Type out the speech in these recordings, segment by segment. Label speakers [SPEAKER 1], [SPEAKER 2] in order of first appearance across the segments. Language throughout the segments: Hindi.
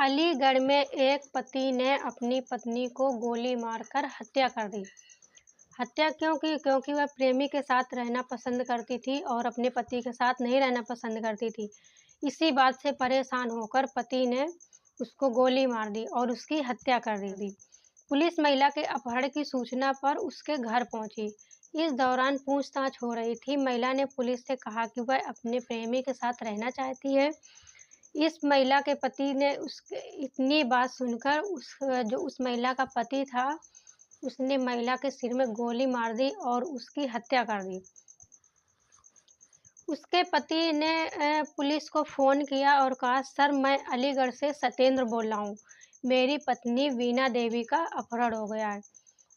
[SPEAKER 1] अलीगढ़ में एक पति ने अपनी पत्नी को गोली मारकर हत्या कर दी। हत्या क्यों की? क्योंकि वह प्रेमी के साथ रहना पसंद करती थी और अपने पति के साथ नहीं रहना पसंद करती थी। इसी बात से परेशान होकर पति ने उसको गोली मार दी और उसकी हत्या कर दी। पुलिस महिला के अपहरण की सूचना पर उसके घर पहुंची। इस दौरान पूछताछ हो रही थी। महिला ने पुलिस से कहा कि वह अपने प्रेमी के साथ रहना चाहती है। इस महिला के पति ने उसके इतनी बात सुनकर उस महिला का पति था, उसने महिला के सिर में गोली मार दी और उसकी हत्या कर दी। उसके पति ने पुलिस को फ़ोन किया और कहा, सर मैं अलीगढ़ से सत्येंद्र बोल रहा हूँ। मेरी पत्नी वीणा देवी का अपहरण हो गया है।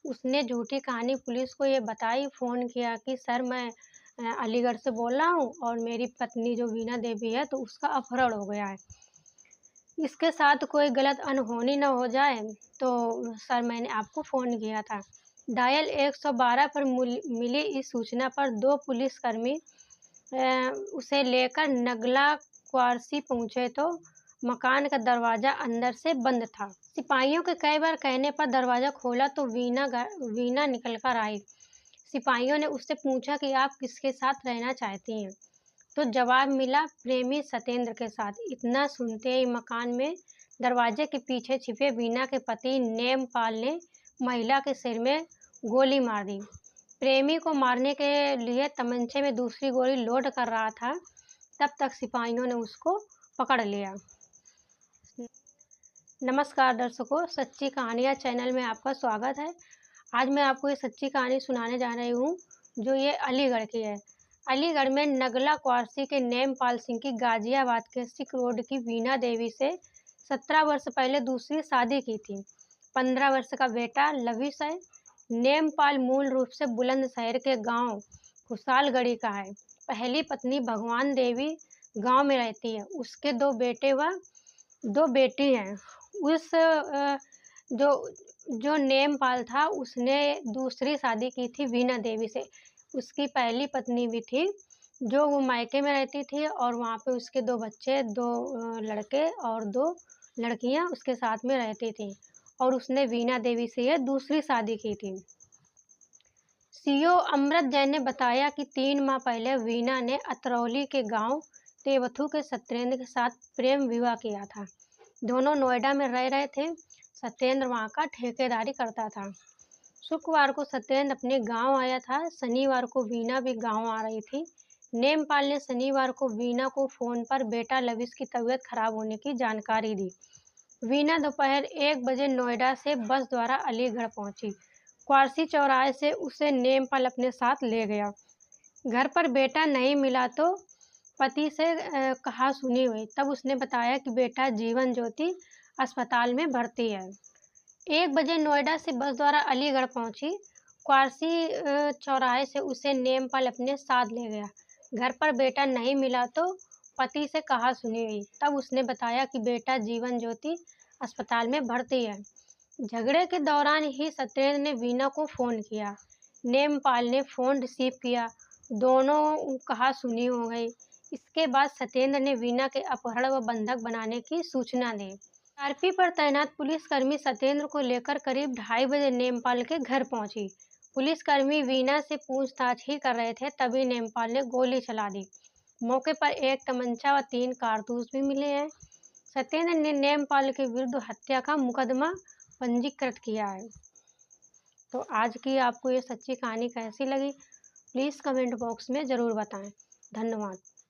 [SPEAKER 1] उसने झूठी कहानी पुलिस को ये बताई, फ़ोन किया कि सर मैं अलीगढ़ से बोल रहा हूँ और मेरी पत्नी जो वीणा देवी है तो उसका अपहरण हो गया है। इसके साथ कोई गलत अनहोनी ना हो जाए, तो सर मैंने आपको फ़ोन किया था। डायल 112 पर मिली इस सूचना पर 2 पुलिसकर्मी उसे लेकर नगला क्वारसी पहुँचे तो मकान का दरवाज़ा अंदर से बंद था। सिपाहियों के कई बार कहने पर दरवाज़ा खोला तो वीणा निकल कर आई। सिपाहियों ने उससे पूछा कि आप किसके साथ रहना चाहती हैं? तो जवाब मिला, प्रेमी सत्येंद्र के साथ। इतना सुनते ही मकान में दरवाजे के पीछे छिपे वीणा के पति नेमपाल ने महिला के सिर में गोली मार दी। प्रेमी को मारने के लिए तमंचे में दूसरी गोली लोड कर रहा था, तब तक सिपाहियों ने उसको पकड़ लिया। नमस्कार दर्शकों, सच्ची कहानियाँ चैनल में आपका स्वागत है। आज मैं आपको ये सच्ची कहानी सुनाने जा रही हूँ, जो ये अलीगढ़ की है। अलीगढ़ में नगला क्वारसी के नेमपाल सिंह की गाजियाबाद के सिख रोड की वीणा देवी से 17 वर्ष पहले दूसरी शादी की थी। 15 वर्ष का बेटा लविश है। नेमपाल मूल रूप से बुलंदशहर के गांव खुशालगढ़ी का है। पहली पत्नी भगवान देवी गांव में रहती है। उसके 2 बेटे व 2 बेटी हैं। जो जो नेमपाल था उसने दूसरी शादी की थी वीणा देवी से। उसकी पहली पत्नी भी थी, जो वो मायके में रहती थी और वहाँ पे उसके 2 बच्चे, 2 लड़के और 2 लड़कियाँ उसके साथ में रहती थीं और उसने वीणा देवी से ये दूसरी शादी की थी। सीओ अमृत जैन ने बताया कि 3 माह पहले वीणा ने अतरौली के गांव तेवथू के सत्येंद्र के साथ प्रेम विवाह किया था। दोनों नोएडा में रह रहे थे। सत्येंद्र वहाँ का ठेकेदारी करता था। शुक्रवार को सत्येंद्र अपने गांव आया था। शनिवार को वीणा भी गांव आ रही थी। नेमपाल ने शनिवार को वीणा को फ़ोन पर बेटा लविश की तबीयत खराब होने की जानकारी दी। वीणा दोपहर 1 बजे नोएडा से बस द्वारा अलीगढ़ पहुंची। क्वारसी चौराहे से उसे नेमपाल अपने साथ ले गया। घर पर बेटा नहीं मिला तो पति से कहा-सुनी हुई। तब उसने बताया कि बेटा जीवन ज्योति अस्पताल में भर्ती है। 1 बजे नोएडा से बस द्वारा अलीगढ़ पहुंची। क्वारसी चौराहे से उसे नेमपाल अपने साथ ले गया। घर पर बेटा नहीं मिला तो पति से कहा-सुनी हुई। तब उसने बताया कि बेटा जीवन ज्योति अस्पताल में भर्ती है। झगड़े के दौरान ही सत्येंद्र ने वीणा को फ़ोन किया। नेमपाल ने फ़ोन रिसीव किया। दोनों कहा-सुनी हो गई। इसके बाद सत्येंद्र ने वीणा के अपहरण व बंधक बनाने की सूचना दी। आरपी पर तैनात पुलिसकर्मी सत्येंद्र को लेकर करीब 2:30 बजे नेमपाल के घर पहुंची। पुलिसकर्मी वीणा से पूछताछ ही कर रहे थे, तभी नेमपाल ने गोली चला दी। मौके पर एक तमंचा व 3 कारतूस भी मिले हैं। सत्येंद्र ने नेमपाल के विरुद्ध हत्या का मुकदमा पंजीकृत किया है। तो आज की आपको ये सच्ची कहानी कैसी लगी? प्लीज़ कमेंट बॉक्स में ज़रूर बताएं। धन्यवाद।